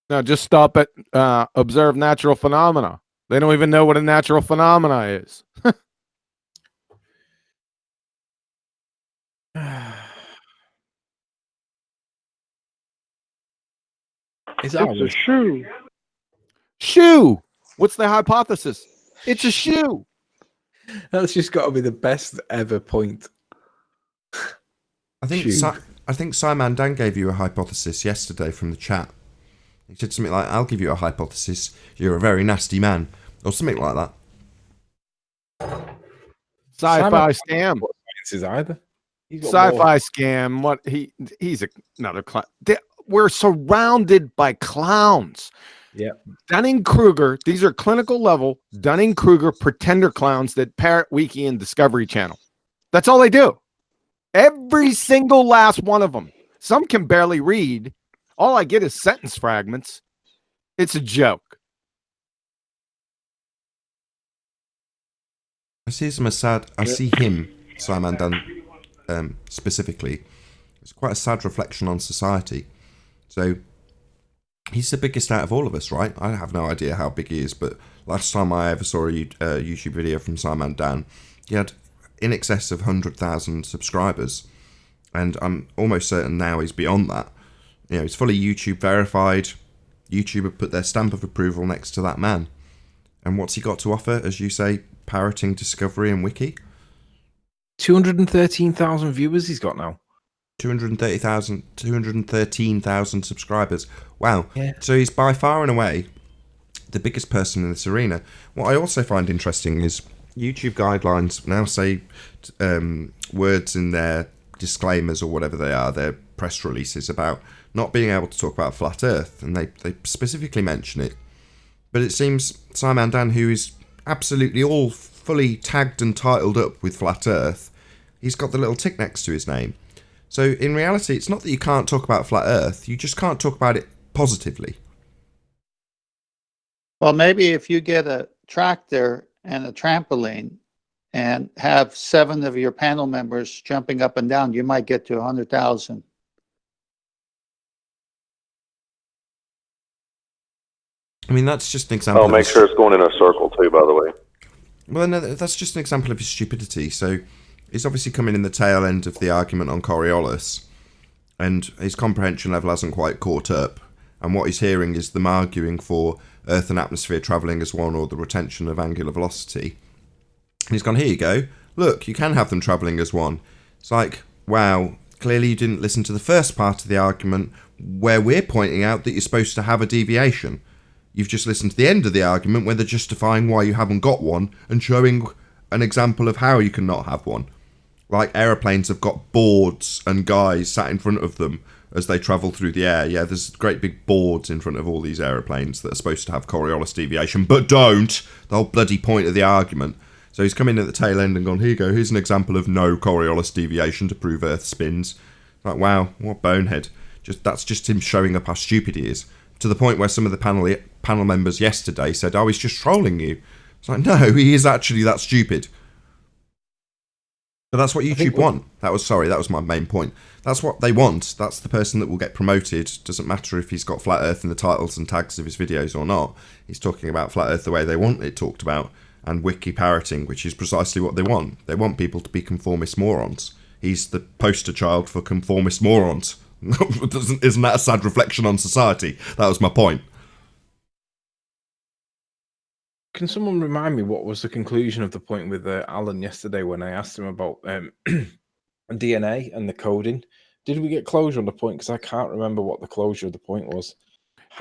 No, just stop at observe natural phenomena. They don't even know what a natural phenomena is. It's a shoe. Shoe. What's the hypothesis? It's a shoe. That's just got to be the best ever point. I think Simon Dan gave you a hypothesis yesterday from the chat. He said something like, I'll give you a hypothesis, you're a very nasty man, or something like that. Sci-fi scam. Is either. Sci-fi scam. What he's another clown. We're surrounded by clowns. Yeah. Dunning-Kruger, these are clinical level Dunning-Kruger pretender clowns that parrot Wiki and Discovery Channel. That's all they do. Every single last one of them. Some can barely read. All I get is sentence fragments. It's a joke. I see him, Simon Dan, specifically. It's quite a sad reflection on society. So he's the biggest out of all of us, right? I have no idea how big he is, but last time I ever saw a YouTube video from Simon Dan, he had in excess of 100,000 subscribers, and I'm almost certain now he's beyond that. He's fully YouTube verified. YouTube have put their stamp of approval next to that man. And what's he got to offer, as you say, parroting Discovery and Wiki? 213,000 viewers he's got now. 213,000 subscribers. Wow. Yeah. So he's by far and away the biggest person in this arena. What I also find interesting is YouTube guidelines now say words in their disclaimers or whatever they are, their press releases about not being able to talk about flat Earth, and they specifically mention it. But it seems Simon Dan, who is absolutely all fully tagged and titled up with flat Earth, he's got the little tick next to his name. So in reality, it's not that you can't talk about flat Earth, you just can't talk about it positively. Well, maybe if you get a tractor and a trampoline and have 7 of your panel members jumping up and down, you might get to 100,000. I mean, that's just an example. Oh, make sure it's going in a circle too, by the way. Well, no, that's just an example of his stupidity. So he's obviously coming in the tail end of the argument on Coriolis, and his comprehension level hasn't quite caught up. And what he's hearing is them arguing for Earth and atmosphere travelling as one, or the retention of angular velocity. And he's gone, here you go. Look, you can have them travelling as one. It's like, wow, clearly you didn't listen to the first part of the argument where we're pointing out that you're supposed to have a deviation. You've just listened to the end of the argument where they're justifying why you haven't got one and showing an example of how you can not have one. Like aeroplanes have got boards and guys sat in front of them as they travel through the air. Yeah, there's great big boards in front of all these aeroplanes that are supposed to have Coriolis deviation, but don't. The whole bloody point of the argument. So he's come in at the tail end and gone, here you go, here's an example of no Coriolis deviation to prove Earth spins. Like, wow, what bonehead. That's just him showing up how stupid he is. To the point where some of the panel members yesterday said, oh, he's just trolling you. It's like, no, he is actually that stupid. But that's what YouTube want. That was my main point. That's what they want. That's the person that will get promoted. Doesn't matter if he's got flat Earth in the titles and tags of his videos or not. He's talking about flat Earth the way they want it talked about, and wiki parroting, which is precisely what they want. They want people to be conformist morons. He's the poster child for conformist morons. Isn't that a sad reflection on society? That was my point. Can someone remind me what was the conclusion of the point with Alan yesterday when I asked him about DNA and the coding? Did we get closure on the point? Because I can't remember what the closure of the point was.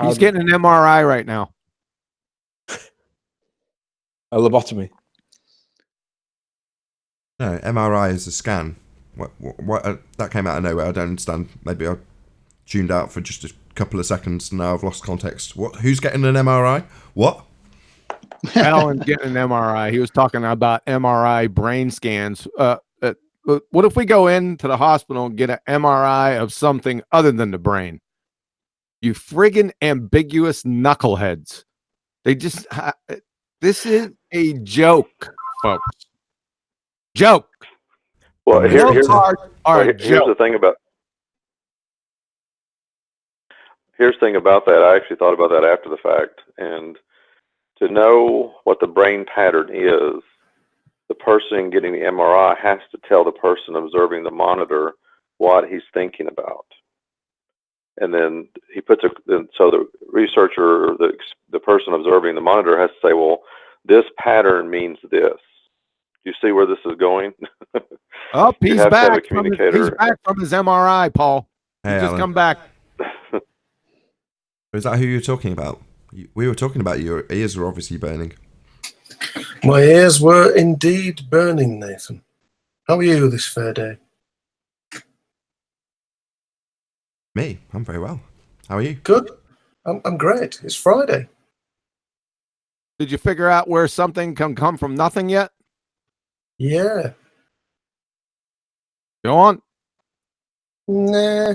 He's getting an MRI right now. A lobotomy? No, MRI is a scan. What that came out of nowhere. I don't understand. Maybe I tuned out for just a couple of seconds and now I've lost context. What? Who's getting an MRI? What? Alan's getting an MRI. He was talking about MRI brain scans. What if we go into the hospital and get an MRI of something other than the brain? You friggin' ambiguous knuckleheads. They just... this is a joke, folks. Joke. Well, here's the thing about that. I actually thought about that after the fact, and to know what the brain pattern is, the person getting the MRI has to tell the person observing the monitor what he's thinking about, and then he puts so the researcher, or the person observing the monitor, has to say, well, this pattern means this. Do you see where this is going? Oh, he's back from his MRI, Paul. Hey, just Alan. come back. Is that who you're talking about? We were talking about your ears were obviously burning. My ears were indeed burning, Nathan. How are you this fair day? Me? I'm very well. How are you? Good. I'm great. It's Friday. Did you figure out where something can come from nothing yet? Yeah. Go on. Nah.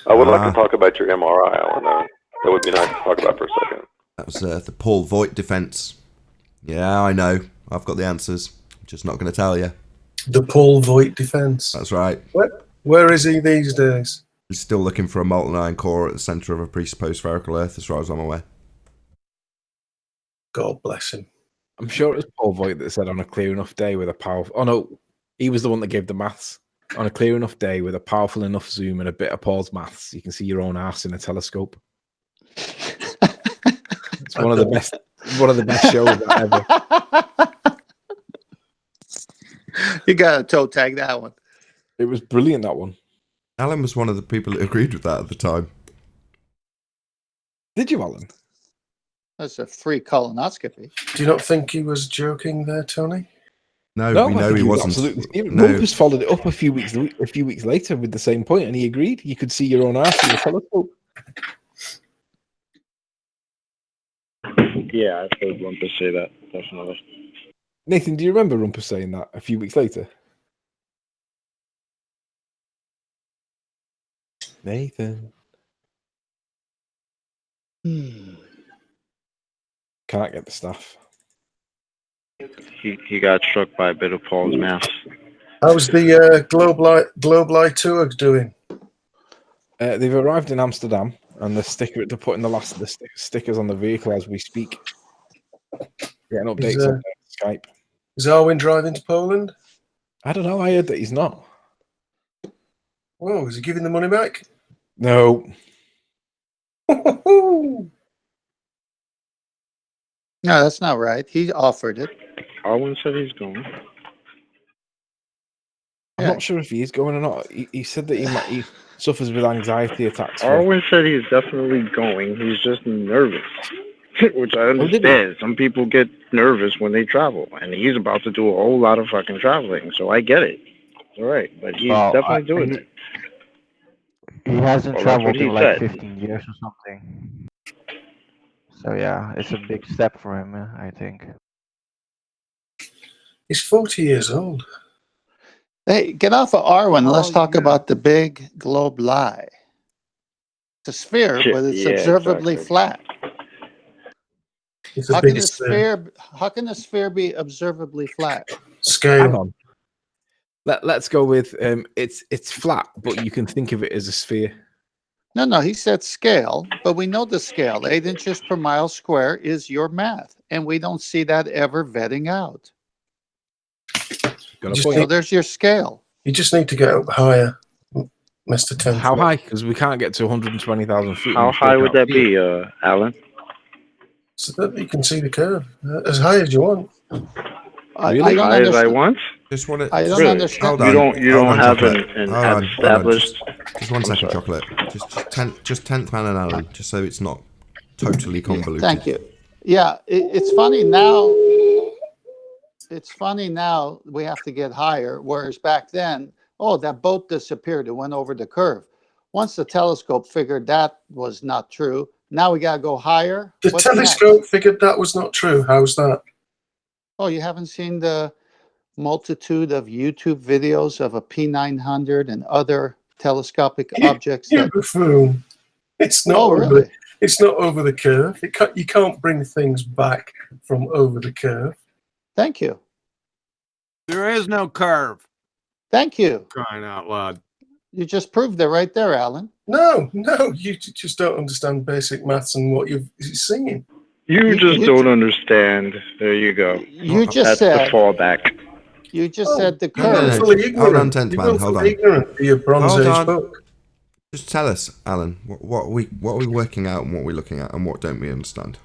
I would like to talk about your MRI, Alan. That would be nice to talk about for a second. That was the Paul Voigt defense. Yeah, I know. I've got the answers. I'm just not going to tell you. The Paul Voigt defense. That's right. Where is he these days? He's still looking for a molten iron core at the centre of a presupposed spherical Earth, as far as I'm aware. God bless him. I'm sure it was Paul Voigt that said on a clear enough day with a powerful... Oh, no. He was the one that gave the maths. On a clear enough day with a powerful enough zoom and a bit of Paul's maths, you can see your own ass in a telescope. It's one of the best shows ever. You got to toe tag that one. It was brilliant, that one. Alan was one of the people that agreed with that at the time. Did you, Alan? That's a free colonoscopy. Do you not think he was joking there, Tony? No, we I know think he was wasn't. absolutely serious. No. Rumpus followed it up a few weeks later with the same point, and he agreed. You could see your own ass in the telescope. Yeah, I've heard Rumpus say that, definitely. Nathan, do you remember Rumpus saying that a few weeks later? Nathan. Can't get the stuff. He got struck by a bit of Paul's mass. How's the Globe Lite tour doing? They've arrived in Amsterdam, and they're putting the last of the stickers on the vehicle as we speak. Getting updates on Skype. Is Arwen driving to Poland? I don't know. I heard that he's not. Whoa, is he giving the money back? No. No, that's not right. He offered it. Arwen said he's going. I'm not sure if he is going or not. He said that he suffers with anxiety attacks. Arwen said he's definitely going. He's just nervous, which I understand. Some people get nervous when they travel, and he's about to do a whole lot of fucking traveling, so I get it. All right, but he's definitely doing it. He hasn't Well, that's traveled what he in like said. 15 years or something. So yeah, it's a big step for him, I think. He's 40 years old. Hey, get off of Arwen. Let's talk about the big globe lie. It's a sphere, but it's observably flat. It's How can the sphere be observably flat? Scale. Hang on. Let's go with it's flat, but you can think of it as a sphere. No, he said scale, but we know the scale. 8 inches per mile square is your math, and we don't see that ever vetting out. So there's your scale. You just need to get up higher, Mr. 10. How high? Because we can't get to 120,000 feet. How high would that be, Alan? So that you can see the curve. As high as you want. Really? High as I want? Just want to. I don't understand. You don't have an established. Just 1 second, chocolate. Just 10th man and Alan, just so it's not totally convoluted. Thank you. Yeah, it's funny now. It's funny now we have to get higher, whereas back then, that boat disappeared. It went over the curve. Once the telescope figured that was not true, now we got to go higher. The telescope figured that was not true. How's that? Oh, you haven't seen the multitude of YouTube videos of a P900 and other telescopic objects? You buffoon. It's not really? It's not over the curve. You can't bring things back from over the curve. Thank you. There is no curve. Thank you. Crying out loud. You just proved it right there, Alan. No, you just don't understand basic maths and what you're singing. You just don't understand. There you go. You just That's said the fallback. You just said the No, curve. Hold on, 10th man. Hold on. Ignorant to your Bronze Age book. Just tell us, Alan, what are we working out and what we're looking at and what don't we understand?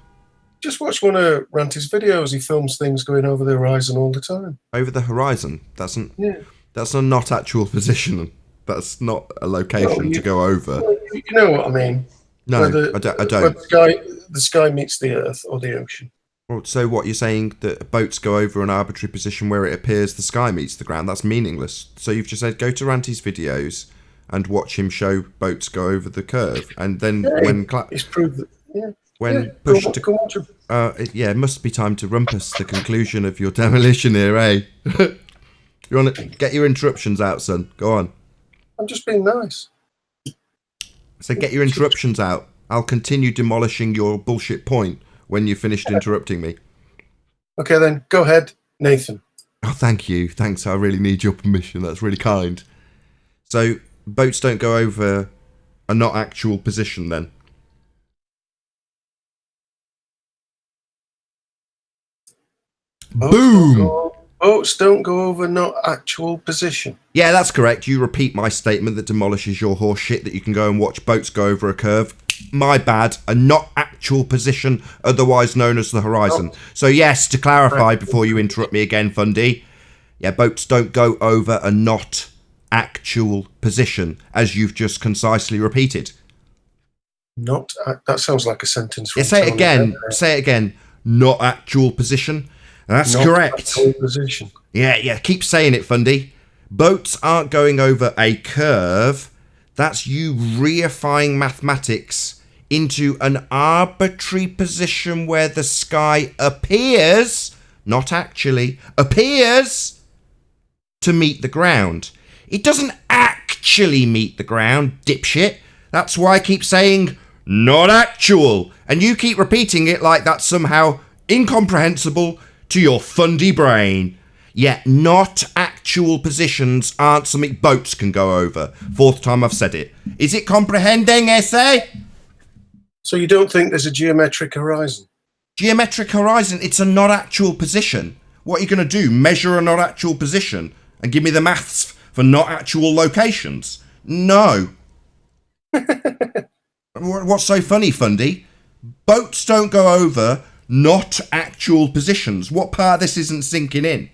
Just watch one of Ranty's videos. He films things going over the horizon all the time. Over the horizon? That's a not actual position. That's not a location to go over. You know what I mean? No, I don't. Where the sky meets the earth or the ocean. Well, so what, you're saying that boats go over an arbitrary position where it appears the sky meets the ground? That's meaningless. So you've just said go to Ranty's videos and watch him show boats go over the curve, and then he's proved that. Yeah. When pushed to, it must be time to rumpus the conclusion of your demolition here, eh? You want to get your interruptions out, son? Go on. I'm just being nice. So get your interruptions out. I'll continue demolishing your bullshit point when you've finished interrupting me. Okay, then go ahead, Nathan. Oh, thank you. Thanks. I really need your permission. That's really kind. So boats don't go over a not actual position then. Boom! Boats don't go over not actual position. Yeah, that's correct. You repeat my statement that demolishes your horse shit that you can go and watch boats go over a curve. My bad. A not actual position, otherwise known as the horizon. So yes, to clarify before you interrupt me again, Fundy. Yeah, boats don't go over a not actual position, as you've just concisely repeated. That sounds like a sentence. Yeah, say it again. Say it again. Not actual position. That's not correct. Actual position. Yeah, keep saying it, Fundy. Boats aren't going over a curve. That's you reifying mathematics into an arbitrary position where the sky appears, not actually, appears to meet the ground. It doesn't actually meet the ground, dipshit. That's why I keep saying, not actual. And you keep repeating it like that's somehow incomprehensible to your Fundy brain. Yet not actual positions aren't something boats can go over. Fourth time I've said it. Is it comprehending, essay? So you don't think there's a geometric horizon? Geometric horizon, it's a not actual position. What are you going to do? Measure a not actual position and give me the maths for not actual locations? No. What's so funny, Fundy? Boats don't go over not actual positions. What part of this isn't sinking in?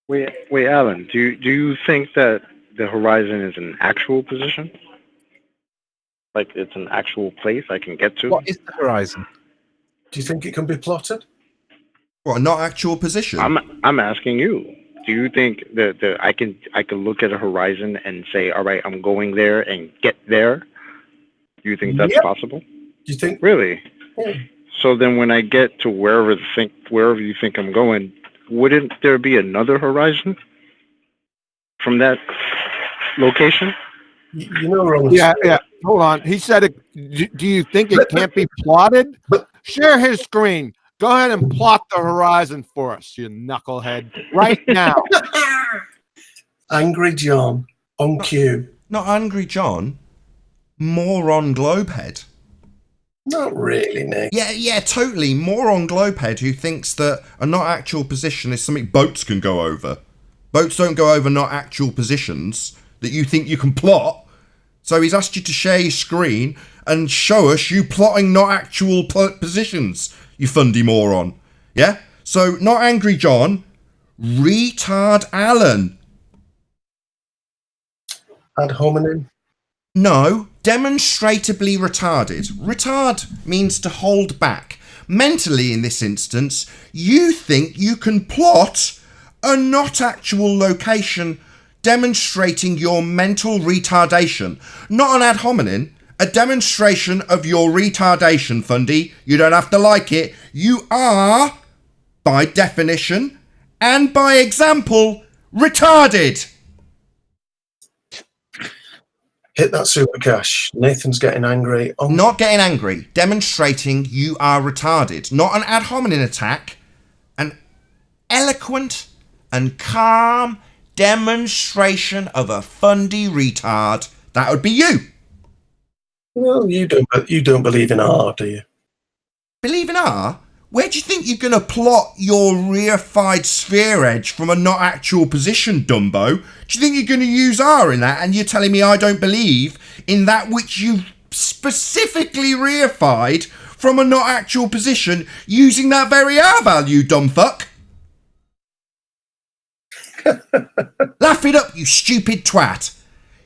Wait, Alan, do you think that the horizon is an actual position? Like it's an actual place I can get to? What is the horizon? Do you think it can be plotted? What, a not actual position? I'm asking you. Do you think that I can look at a horizon and say, all right, I'm going there and get there? Do you think that's possible? Do you think? Really? Yeah. So then when I get to wherever you think I'm going, wouldn't there be another horizon from that location? You know, Ron. Yeah. Hold on. He said it. Do you think it can't be plotted? Share his screen. Go ahead and plot the horizon for us, you knucklehead, right now. Angry John on cue. Not Angry John. Moron Globehead. Not really, Nick. Yeah, totally. Moron Globehead who thinks that a not actual position is something boats can go over. Boats don't go over not actual positions that you think you can plot. So he's asked you to share your screen and show us you plotting not actual positions, you Fundy moron. Yeah? So, not Angry John, retard Alan. Ad hominem? No, demonstrably retarded. Retard means to hold back. Mentally, in this instance, you think you can plot a not actual location demonstrating your mental retardation. Not an ad hominem, a demonstration of your retardation, Fundy. You don't have to like it. You are, by definition, and by example, retarded. Hit that super cash. Nathan's getting angry. Not getting angry. Demonstrating you are retarded. Not an ad hominem attack. An eloquent and calm demonstration of a Fundy retard. That would be you. Well, you don't believe in R, do you? Believe in R? Where do you think you're going to plot your reified sphere edge from a not actual position, Dumbo? Do you think you're going to use R in that? And you're telling me I don't believe in that which you've specifically reified from a not actual position using that very R value, dumb fuck? Laugh it up, you stupid twat.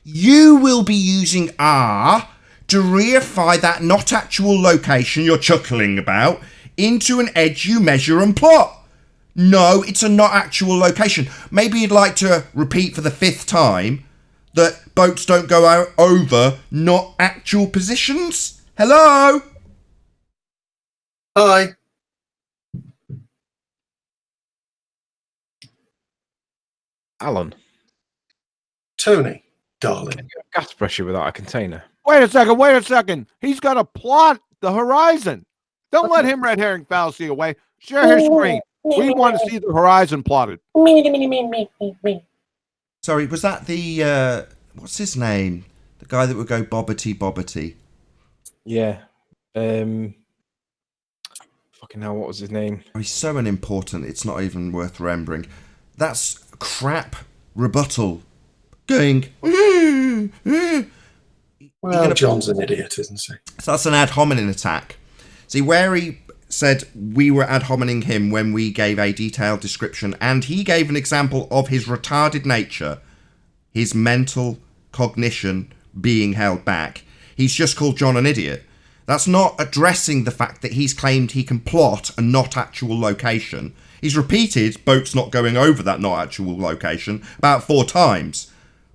You will be using R to reify that not actual location you're chuckling about into an edge you measure and plot. No, it's a not actual location. Maybe you'd like to repeat for the 5th time that boats don't go out over not actual positions? Hello? Hi. Alan. Tony, darling. Gas pressure without a container. Wait a second. He's got to plot the horizon. Don't let him red herring fallacy away. Share his screen. We want to see the horizon plotted. Sorry, was that the, what's his name? The guy that would go bobbity. Yeah. Fucking hell, what was his name? He's so unimportant, it's not even worth remembering. That's crap rebuttal. Going, well, John's an idiot, isn't he? So that's an ad hominem attack. See, where he said we were ad hominem him when we gave a detailed description, and he gave an example of his retarded nature, his mental cognition being held back. He's just called John an idiot. That's not addressing the fact that he's claimed he can plot a not actual location. He's repeated boats not going over that not actual location about 4 times.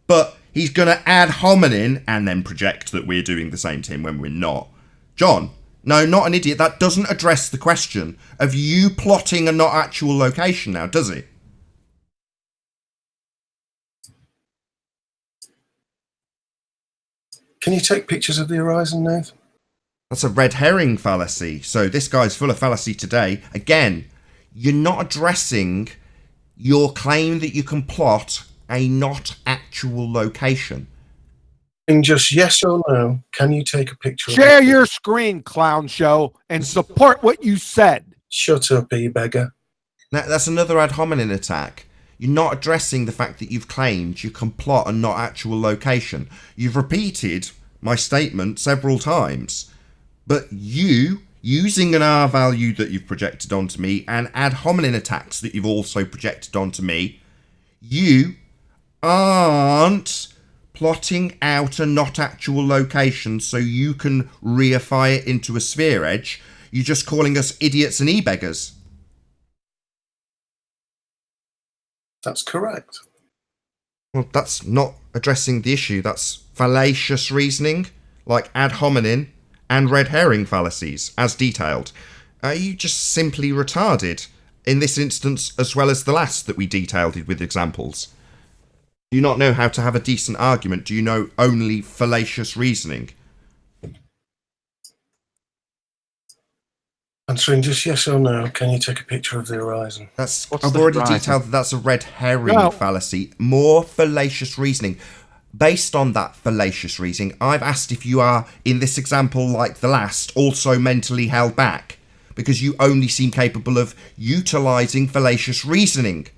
But he's going to ad hominem and then project that we're doing the same to him when we're not. John, no, not an idiot. That doesn't address the question of you plotting a not actual location now, does it? Can you take pictures of the horizon, Nathan? That's a red herring fallacy. So this guy's full of fallacy today. Again, you're not addressing your claim that you can plot a not actual location. In just yes or no, can you take a picture? Share your screen, clown show, and support what you said. Shut up, beggar. Now, that's another ad hominem attack. You're not addressing the fact that you've claimed you can plot a not actual location. You've repeated my statement several times. But you, using an R value that you've projected onto me and ad hominem attacks that you've also projected onto me, you aren't plotting out a not actual location so you can reify it into a sphere edge. You're just calling us idiots and e-beggars. That's correct. Well, that's not addressing the issue. That's fallacious reasoning, like ad hominem and red herring fallacies, as detailed. Are you just simply retarded in this instance as well as the last that we detailed it with examples? Do you not know how to have a decent argument? Do you know only fallacious reasoning? Answering just yes or no, can you take a picture of the horizon? I've already detailed that that's a red herring fallacy. More fallacious reasoning. Based on that fallacious reasoning, I've asked if you are, in this example like the last, also mentally held back, because you only seem capable of utilising fallacious reasoning.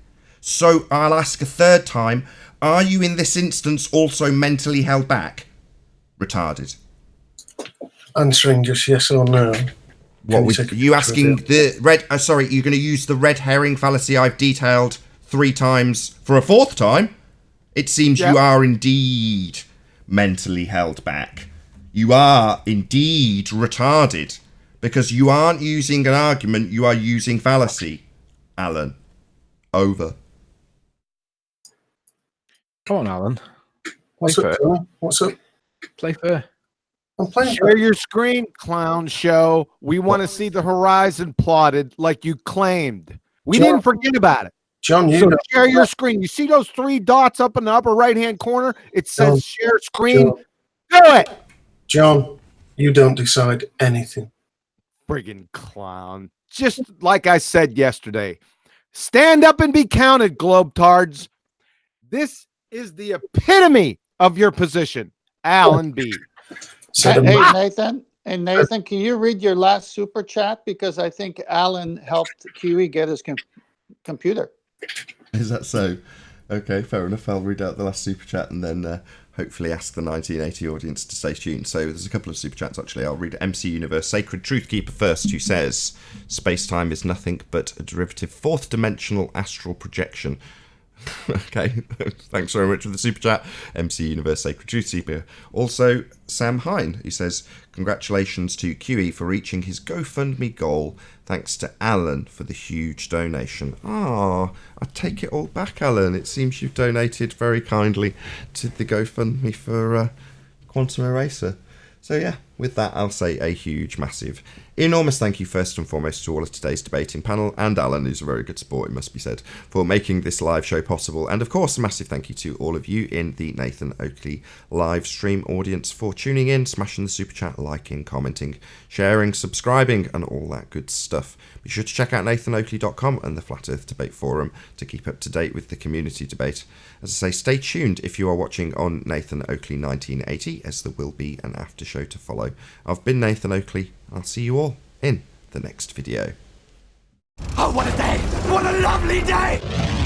So I'll ask a third time, are you in this instance also mentally held back? Retarded. Answering just yes or no. What were you asking the red? Sorry, you're going to use the red herring fallacy I've detailed 3 times for a 4th time? It seems you are indeed mentally held back. You are indeed retarded because you aren't using an argument, you are using fallacy. Alan, over. Come on, Alan. What's up, Johnny? What's up? Play fair. I'm playing Share your screen, clown show. We want to see the horizon plotted like you claimed. We didn't forget about it. John, you so share your screen. You see those 3 dots up in the upper right-hand corner? It says share screen. John, do it. John, you don't decide anything. Friggin' clown. Just like I said yesterday, stand up and be counted, globetards. This is the epitome of your position, Alan B. Hey, Nathan. Hey, Nathan, can you read your last super chat? Because I think Alan helped Kiwi get his computer. Is that so? Okay, fair enough. I'll read out the last super chat and then hopefully ask the 1980 audience to stay tuned. So there's a couple of super chats actually. I'll read MC Universe Sacred Truthkeeper first, who says, space-time is nothing but a derivative 4th dimensional astral projection. Okay, thanks very much for the super chat, MC Universe Sacred Truthkeeper. Also, Sam Hine, who says, congratulations to QE for reaching his GoFundMe goal. Thanks to Alan for the huge donation. Ah, I take it all back, Alan. It seems you've donated very kindly to the GoFundMe for Quantum Eraser. So yeah, with that, I'll say a huge, massive, enormous thank you first and foremost to all of today's debating panel, and Alan, who's a very good sport, it must be said, for making this live show possible. And of course, a massive thank you to all of you in the Nathan Oakley live stream audience for tuning in, smashing the super chat, liking, commenting, sharing, subscribing, and all that good stuff. Be sure to check out nathanoakley.com and the Flat Earth Debate Forum to keep up to date with the community debate. As I say, stay tuned if you are watching on Nathan Oakley 1980, as there will be an after show to follow. I've been Nathan Oakley. I'll see you all in the next video. Oh, what a day! What a lovely day!